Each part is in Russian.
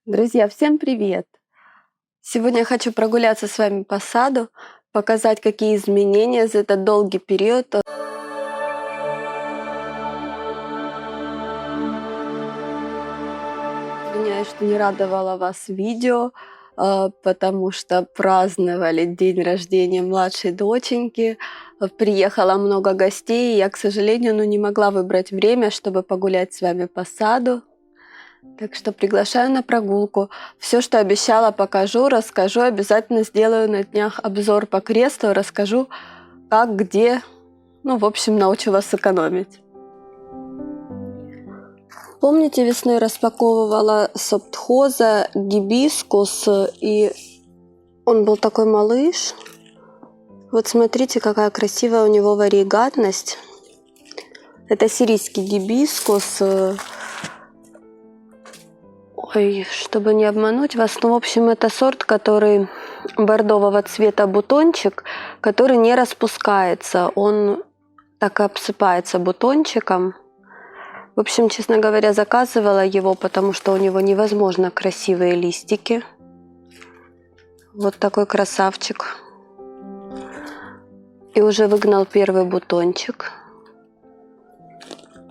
Друзья, всем привет! Сегодня я хочу прогуляться с вами по саду, показать, какие изменения за этот долгий период. Извиняюсь, что не радовала вас видео, потому что праздновали день рождения младшей доченьки. Приехало много гостей, и я, к сожалению, не могла выбрать время, чтобы погулять с вами по саду. Так что приглашаю на прогулку. Все, что обещала, покажу, расскажу. Обязательно сделаю на днях обзор по креслу, расскажу, как, где. В общем, научу вас экономить. Помните, весной распаковывала Соптхоза гибискус, и он был такой малыш. Вот смотрите, какая красивая у него варигатность. Это сирийский гибискус. Ой, чтобы не обмануть вас, в общем, это сорт, который бордового цвета бутончик, который не распускается, он так и обсыпается бутончиком. В общем, честно говоря, заказывала его, потому что у него невозможно красивые листики. Вот такой красавчик. И уже выгнал первый бутончик.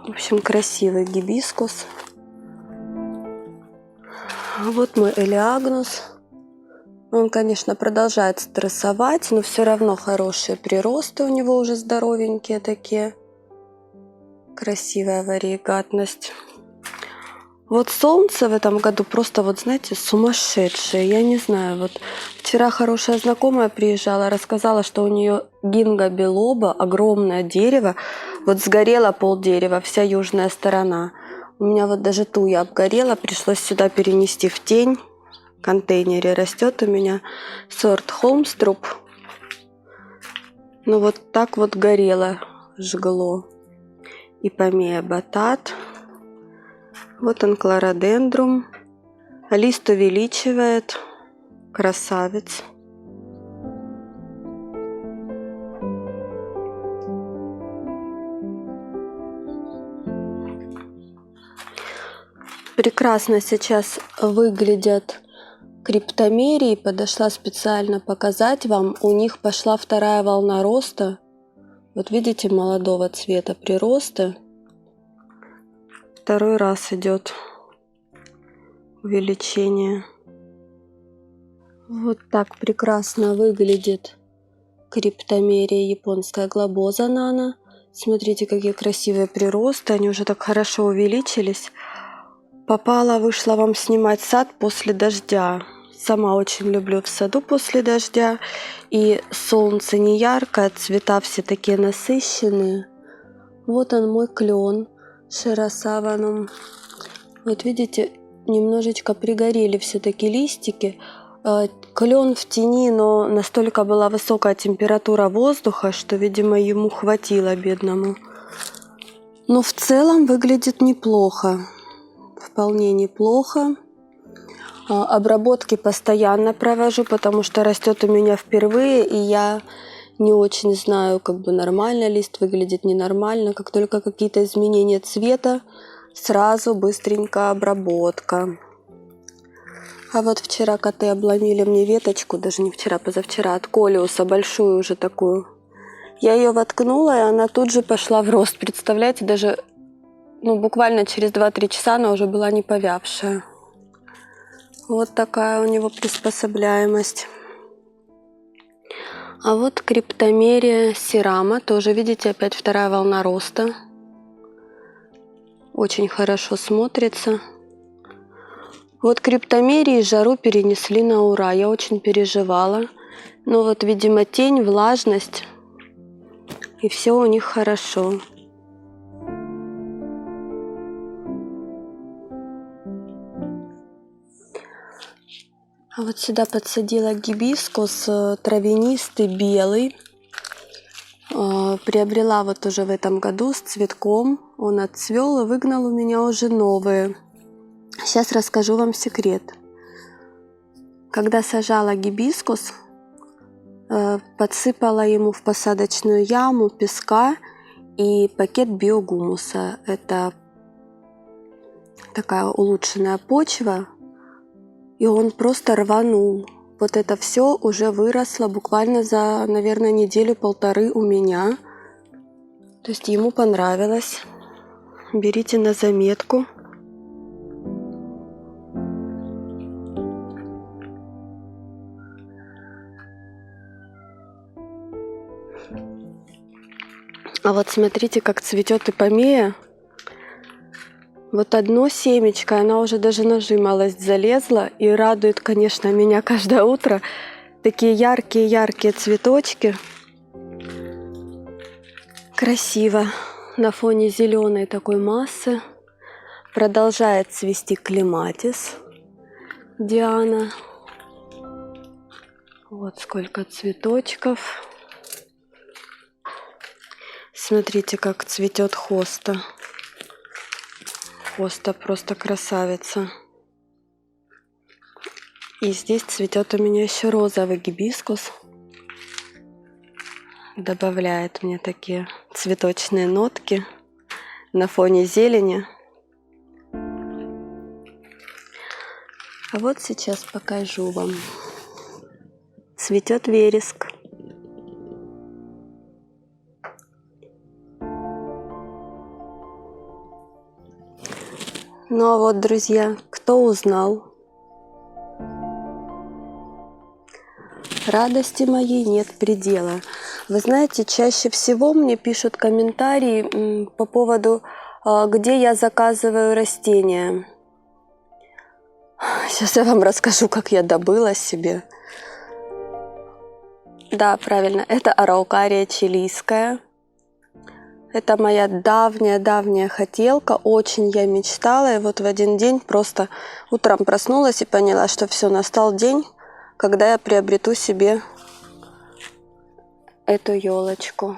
В общем, красивый гибискус. Вот мой элеагнус. Он, конечно, продолжает стрессовать, но все равно хорошие приросты у него уже здоровенькие такие. Красивая варигатность. Вот солнце в этом году просто, знаете, сумасшедшее. Я не знаю, вчера хорошая знакомая приезжала, рассказала, что у нее гинго билоба, огромное дерево, сгорело полдерева, вся южная сторона. У меня даже туя обгорела, пришлось сюда перенести в тень. В контейнере растет у меня сорт Холмструп. Так горело, жгло. И помея батат. Вот он, клародендрум. Лист увеличивает. Красавец. Прекрасно сейчас выглядят криптомерии. Подошла специально показать вам. У них пошла вторая волна роста. Видите, молодого цвета приросты. Второй раз идет увеличение. Вот так прекрасно выглядит криптомерия японская глобоза нано. Смотрите, какие красивые приросты. Они уже так хорошо увеличились. Вышла вам снимать сад после дождя. Сама очень люблю в саду после дождя. И солнце не яркое, цвета все такие насыщенные. Вот он, мой клен широсаванум. Видите, немножечко пригорели все-таки листики. Клен в тени, но настолько была высокая температура воздуха, что, видимо, ему хватило, бедному. Но в целом выглядит неплохо. Вполне неплохо. Обработки постоянно провожу, потому что растет у меня впервые, и я не очень знаю, нормально лист выглядит, ненормально. Как только какие-то изменения цвета, сразу быстренько обработка. А вчера коты обломили мне веточку, даже не вчера, позавчера, от колиуса, большую уже такую. Я ее воткнула, и она тут же пошла в рост. Представляете, даже буквально через 2-3 часа она уже была не повявшая. Вот такая у него приспособляемость. А криптомерия сирама. Тоже, видите, опять вторая волна роста. Очень хорошо смотрится. Криптомерии жару перенесли на ура. Я очень переживала. Но видимо, тень, влажность. И все у них хорошо. А сюда подсадила гибискус травянистый, белый. Приобрела уже в этом году с цветком. Он отцвел и выгнал у меня уже новые. Сейчас расскажу вам секрет. Когда сажала гибискус, подсыпала ему в посадочную яму песка и пакет биогумуса. Это такая улучшенная почва. и он просто рванул. Вот это все уже выросло буквально за, наверное, неделю-полторы у меня. То есть ему понравилось. Берите на заметку. А вот смотрите, как цветет ипомея. Вот одно семечко, она уже даже на жимолость залезла и радует, конечно, меня каждое утро. Такие яркие-яркие цветочки. Красиво. На фоне зеленой такой массы. Продолжает цвести клематис Диана. Вот сколько цветочков. Смотрите, как цветет хоста. Хоста просто красавица. И здесь цветет у меня еще розовый гибискус. Добавляет мне такие цветочные нотки на фоне зелени. А вот сейчас покажу вам. Цветет вереск. Ну а вот, друзья, кто узнал? Радости моей нет предела. Вы знаете, чаще всего мне пишут комментарии по поводу, где я заказываю растения. Сейчас я вам расскажу, как я добыла себе. Да, правильно, это араукария чилийская. Это моя давняя хотелка, очень я мечтала, и вот в один день просто утром проснулась и поняла, что все, настал день, когда я приобрету себе эту елочку.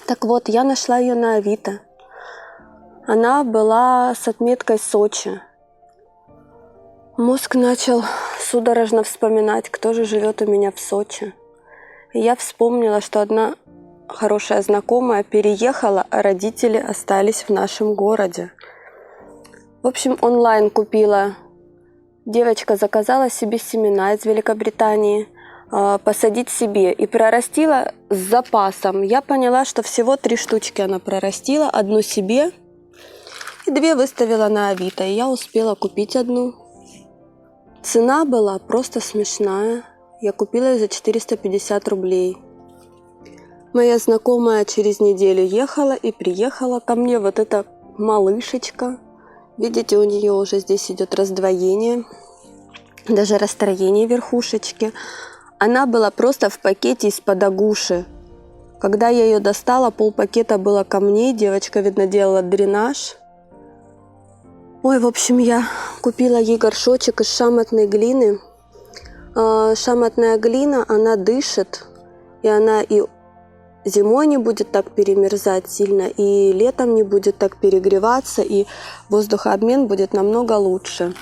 Так вот, я нашла ее на Авито. Она была с отметкой Сочи. Мозг начал судорожно вспоминать, кто же живет у меня в Сочи. И я вспомнила, что одна хорошая знакомая переехала, а родители остались в нашем городе. В общем, онлайн купила. Девочка заказала себе семена из Великобритании, посадить себе, и прорастила с запасом. Я поняла, что всего 3 штучки она прорастила, одну себе и 2 выставила на Авито. И я успела купить одну. Цена была просто смешная. Я купила ее за 450 рублей. Моя знакомая через неделю ехала и приехала ко мне вот эта малышечка. Видите, у нее уже здесь идет раздвоение, даже расстроение верхушечки. Она была просто в пакете из-под агуши. Когда я ее достала, полпакета было камней, девочка, видно, делала дренаж. Ой, в общем, я купила ей горшочек из шамотной глины. Шамотная глина, она дышит, и она и зимой не будет так перемерзать сильно, и летом не будет так перегреваться, и воздухообмен будет намного лучше.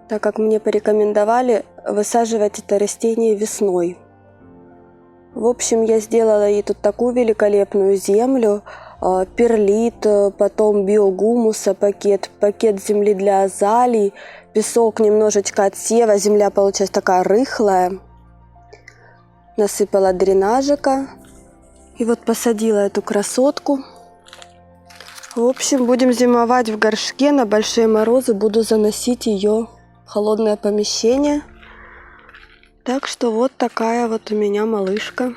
Так как мне порекомендовали высаживать это растение весной. В общем, я сделала ей тут такую великолепную землю, перлит, потом биогумуса пакет земли для азалий, песок немножечко отсева, земля получилась такая рыхлая. Насыпала дренажика. И вот посадила эту красотку. В общем, будем зимовать в горшке. На большие морозы буду заносить ее в холодное помещение. Так что вот такая вот у меня малышка.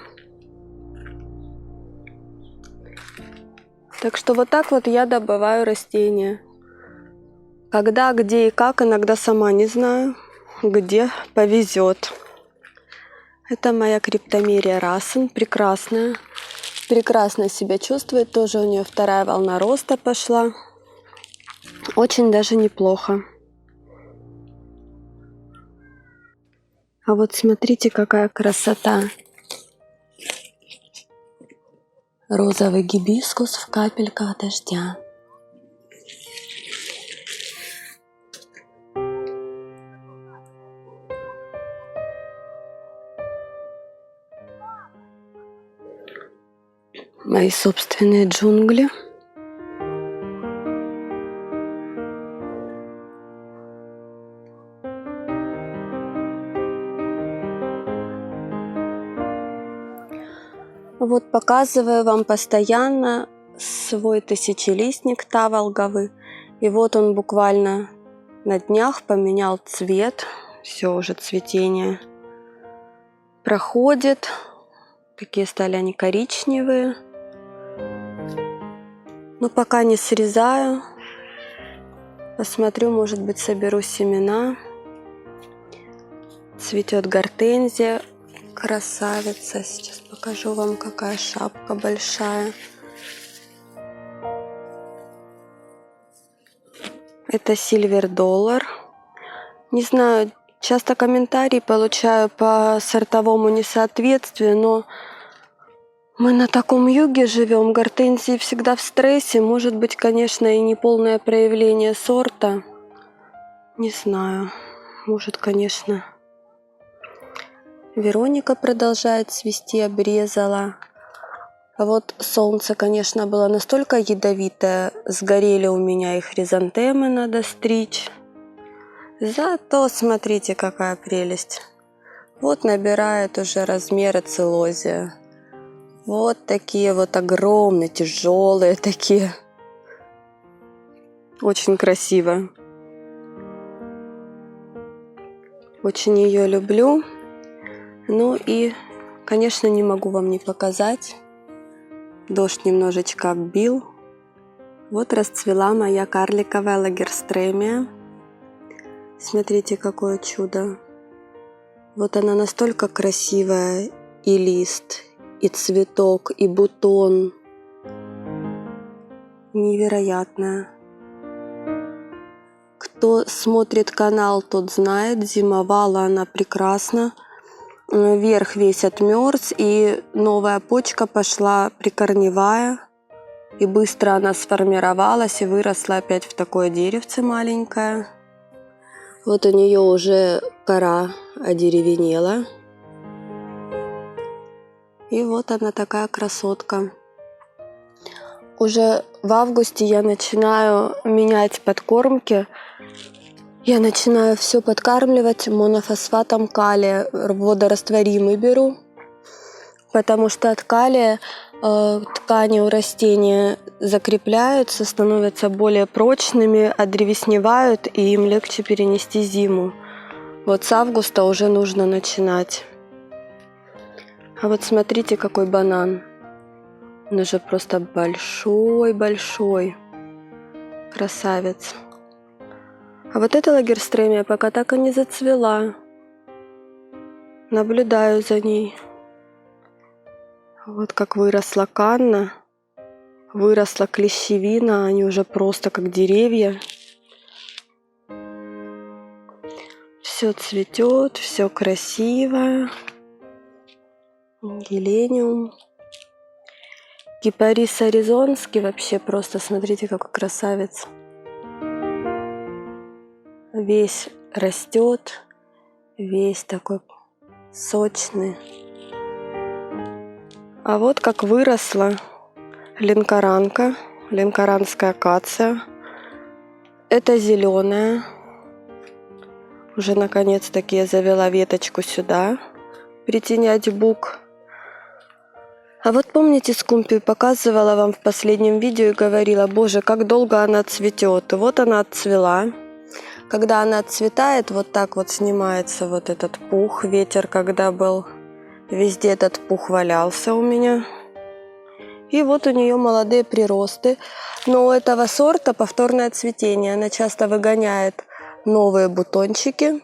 Так что вот так вот я добываю растения. Когда, где и как, иногда сама не знаю, где повезет. Это моя криптомерия Рассен, прекрасная. Прекрасно себя чувствует, тоже у нее 2-я волна роста пошла. Очень даже неплохо. А вот смотрите, какая красота. Розовый гибискус в капельках дождя. Мои собственные джунгли. Вот показываю вам постоянно свой тысячелистник таволговый. И вот он буквально на днях поменял цвет. Все уже цветение проходит. Такие стали они коричневые. Но пока не срезаю. Посмотрю, может быть, соберу семена. Цветет гортензия. Красавица. Сейчас покажу вам, какая шапка большая. Это Silver Dollar. Не знаю, часто комментарии получаю по сортовому несоответствию, но мы на таком юге живем, гортензии всегда в стрессе. Может быть, конечно, и не полное проявление сорта. Не знаю. Может, конечно. Вероника продолжает цвести, обрезала. А вот солнце, конечно, было настолько ядовитое, сгорели у меня и хризантемы, надо стричь. Зато смотрите, какая прелесть. Вот набирает уже размеры целозия. Вот такие вот огромные, тяжелые такие. Очень красиво. Очень ее люблю. Ну и, конечно, не могу вам не показать. Дождь немножечко оббил. Вот расцвела моя карликовая лагерстремия. Смотрите, какое чудо. Вот она настолько красивая. И лист, и цветок, и бутон. Невероятная. Кто смотрит канал, тот знает. Зимовала она прекрасно. Верх весь отмерз, и новая почка пошла прикорневая. И быстро она сформировалась и выросла опять в такое деревце маленькое. Вот у нее уже кора одеревенела. И вот она такая красотка. Уже в августе я начинаю менять подкормки. Я начинаю все подкармливать монофосфатом калия. Водорастворимый беру. Потому что от калия ткани у растения закрепляются, становятся более прочными, одревесневают, и им легче перенести зиму. Вот с августа уже нужно начинать. А вот смотрите, какой банан. Он уже просто большой-большой. Красавец. А вот эта лагерстремия пока так и не зацвела. Наблюдаю за ней. Вот как выросла канна, выросла клещевина, они уже просто как деревья. Все цветет, все красиво. Гелениум. Кипарис аризонский вообще просто, смотрите, какой красавец. Весь растет, весь такой сочный. А вот как выросла ленкоранка, ленкоранская акация. Это зеленая. Уже наконец-таки я завела веточку сюда, притенять бук. А вот помните, скумпию показывала вам в последнем видео и говорила: боже, как долго она цветет. И вот она отцвела. Когда она отцветает, вот так вот снимается вот этот пух. Ветер, когда был, везде этот пух валялся у меня. И вот у нее молодые приросты. Но у этого сорта повторное цветение. Она часто выгоняет новые бутончики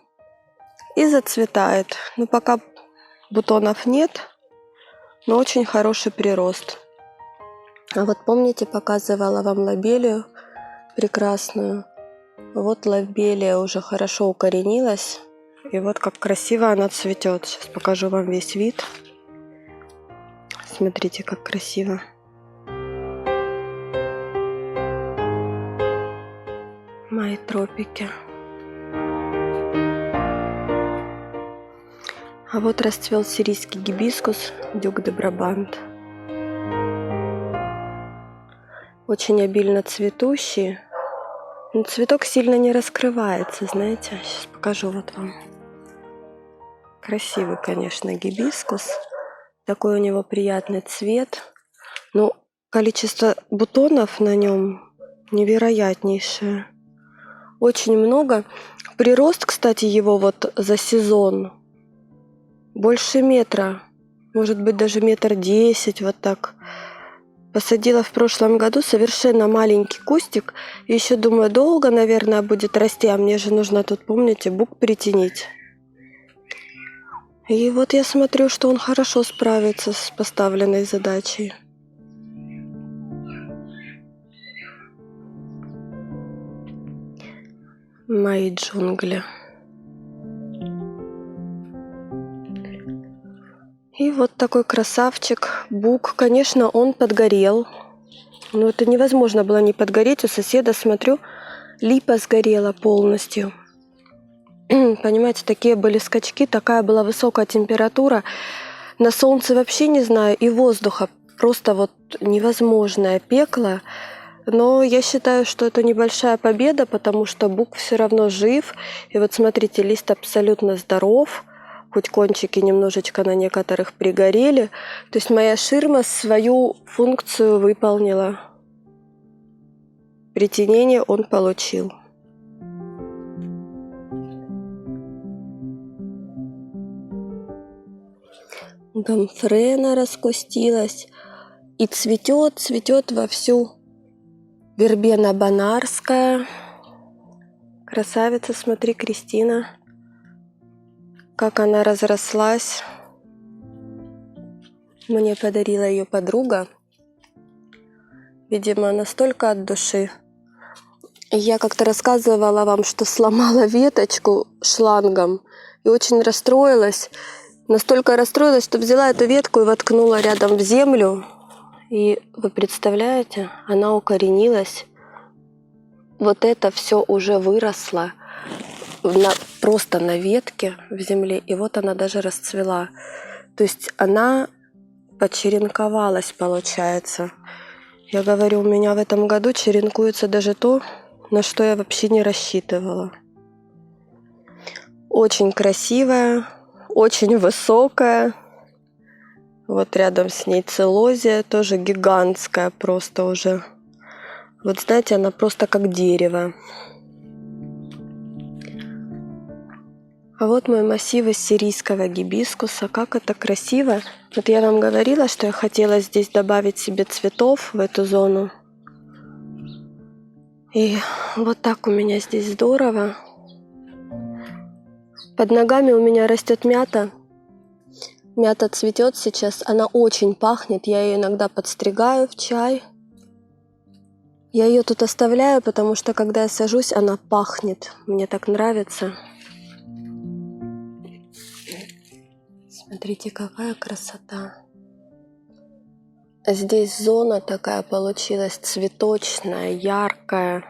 и зацветает. Но пока бутонов нет, но очень хороший прирост. А вот помните, показывала вам лобелию прекрасную. Вот лобелия уже хорошо укоренилась. И вот как красиво она цветет. Сейчас покажу вам весь вид. Смотрите, как красиво. Мои тропики. А вот расцвел сирийский гибискус Дюк де Брабант. Очень обильно цветущий. Но цветок сильно не раскрывается, знаете. Сейчас покажу вот вам. Красивый, конечно, гибискус. Такой у него приятный цвет. Ну, количество бутонов на нем невероятнейшее. Очень много. Прирост, кстати, его вот за сезон больше метра. Может быть, даже 1,10 м, вот так. Посадила в прошлом году совершенно маленький кустик. И еще думаю, долго, наверное, будет расти. А мне же нужно тут, помните, бук притенить. И вот я смотрю, что он хорошо справится с поставленной задачей. Мои джунгли. И вот такой красавчик, бук. Конечно, он подгорел. Но это невозможно было не подгореть. У соседа, смотрю, липа сгорела полностью. Понимаете, такие были скачки, такая была высокая температура. На солнце вообще не знаю, и воздуха просто вот невозможное пекло. Но я считаю, что это небольшая победа, потому что бук все равно жив. И вот смотрите, лист абсолютно здоров. Хоть кончики немножечко на некоторых пригорели. То есть моя ширма свою функцию выполнила. Притенение он получил. Гомфрена раскустилась. И цветет вовсю. Вербена бонарская. Красавица, смотри, Кристина. Как она разрослась. Мне подарила ее подруга. Видимо, настолько от души. Я как-то рассказывала вам, что сломала веточку шлангом. И очень расстроилась. Настолько расстроилась, что взяла эту ветку и воткнула рядом в землю. И вы представляете, она укоренилась. Вот это все уже выросло просто на ветке в земле. И вот она даже расцвела. То есть она почеренковалась, получается. Я говорю, у меня в этом году черенкуется даже то, на что я вообще не рассчитывала. Очень красивая, очень высокая. Вот рядом с ней целозия, тоже гигантская просто уже. Вот знаете, она просто как дерево. А вот мой массив из сирийского гибискуса. Как это красиво. Вот я вам говорила, что я хотела здесь добавить себе цветов в эту зону. И вот так у меня здесь здорово. Под ногами у меня растет мята. Мята цветет сейчас, она очень пахнет, я ее иногда подстригаю в чай. Я ее тут оставляю, потому что когда я сажусь, она пахнет. Мне так нравится. Смотрите, какая красота. Здесь зона такая получилась цветочная, яркая.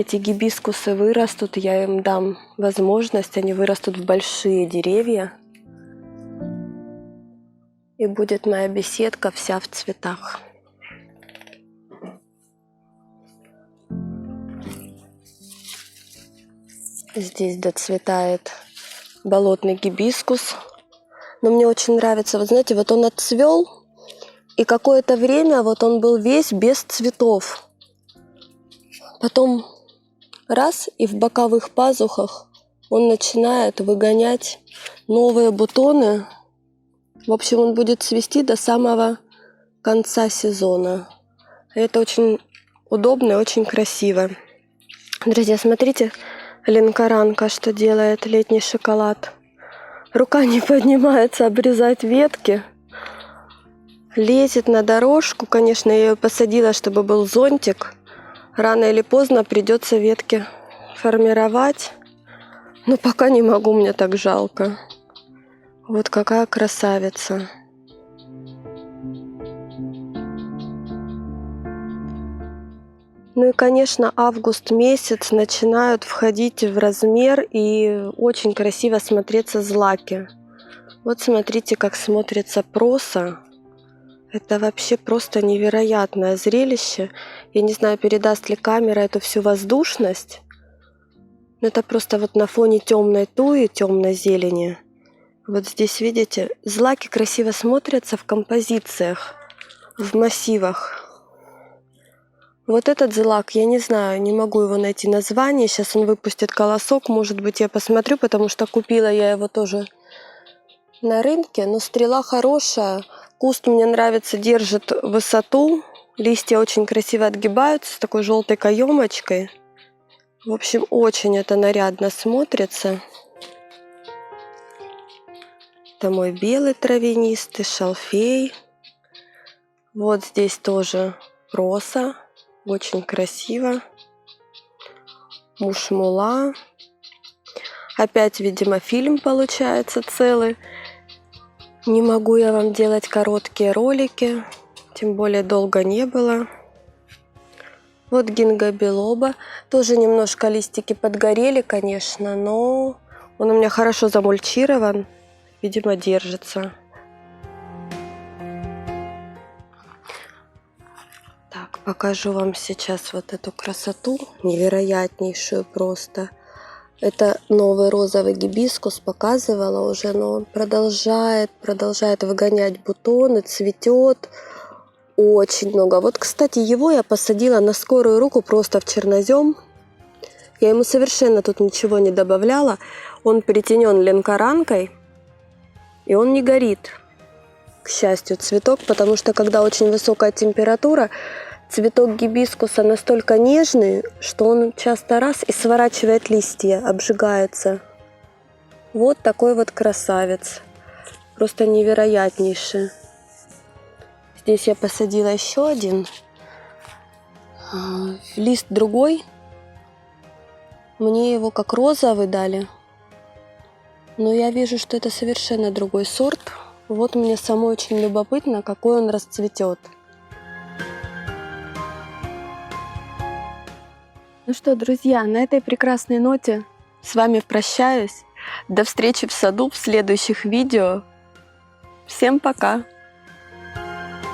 Эти гибискусы вырастут, я им дам возможность, они вырастут в большие деревья. И будет моя беседка вся в цветах. Здесь доцветает болотный гибискус. Но мне очень нравится, вот знаете, вот он отцвел, и какое-то время вот он был весь без цветов. Потом раз, и в боковых пазухах он начинает выгонять новые бутоны. В общем, он будет цвести до самого конца сезона. Это очень удобно и очень красиво. Друзья, смотрите, ленкоранка что делает, летний шоколад. Рука не поднимается обрезать ветки. Лезет на дорожку. Конечно, я ее посадила, чтобы был зонтик. Рано или поздно придется ветки формировать. Но пока не могу, мне так жалко. Вот какая красавица. Ну и, конечно, август месяц начинают входить в размер и очень красиво смотреться злаки. Вот смотрите, как смотрится проса. Это вообще просто невероятное зрелище. Я не знаю, передаст ли камера эту всю воздушность. Но это просто вот на фоне темной туи, темной зелени. Вот здесь, видите, злаки красиво смотрятся в композициях, в массивах. Вот этот злак, я не знаю, не могу его найти название. Сейчас он выпустит колосок, может быть, я посмотрю, потому что купила я его тоже на рынке. Но стрела хорошая, куст мне нравится, держит высоту. Листья очень красиво отгибаются с такой желтой каемочкой. В общем, очень это нарядно смотрится. Это мой белый травянистый, шалфей. Вот здесь тоже роса. Очень красиво. Мушмула. Опять, видимо, фильм получается целый. Не могу я вам делать короткие ролики. Тем более долго не было. Вот гинго билоба. Тоже немножко листики подгорели, конечно, но он у меня хорошо замульчирован. Видимо, держится. Так, покажу вам сейчас вот эту красоту, невероятнейшую просто. Это новый розовый гибискус, показывала уже, но он продолжает выгонять бутоны, цветет очень много. Вот, кстати, его я посадила на скорую руку просто в чернозем. Я ему совершенно тут ничего не добавляла. Он притенен ленкоранкой, и он не горит. К счастью, цветок, потому что когда очень высокая температура, цветок гибискуса настолько нежный, что он часто раз и сворачивает листья, обжигается. Вот такой вот красавец. Просто невероятнейший. Здесь я посадила еще один. Лист другой. Мне его как розовый дали. Но я вижу, что это совершенно другой сорт. Вот мне самой очень любопытно, какой он расцветет. Ну что, друзья, на этой прекрасной ноте с вами прощаюсь. До встречи в саду в следующих видео. Всем пока!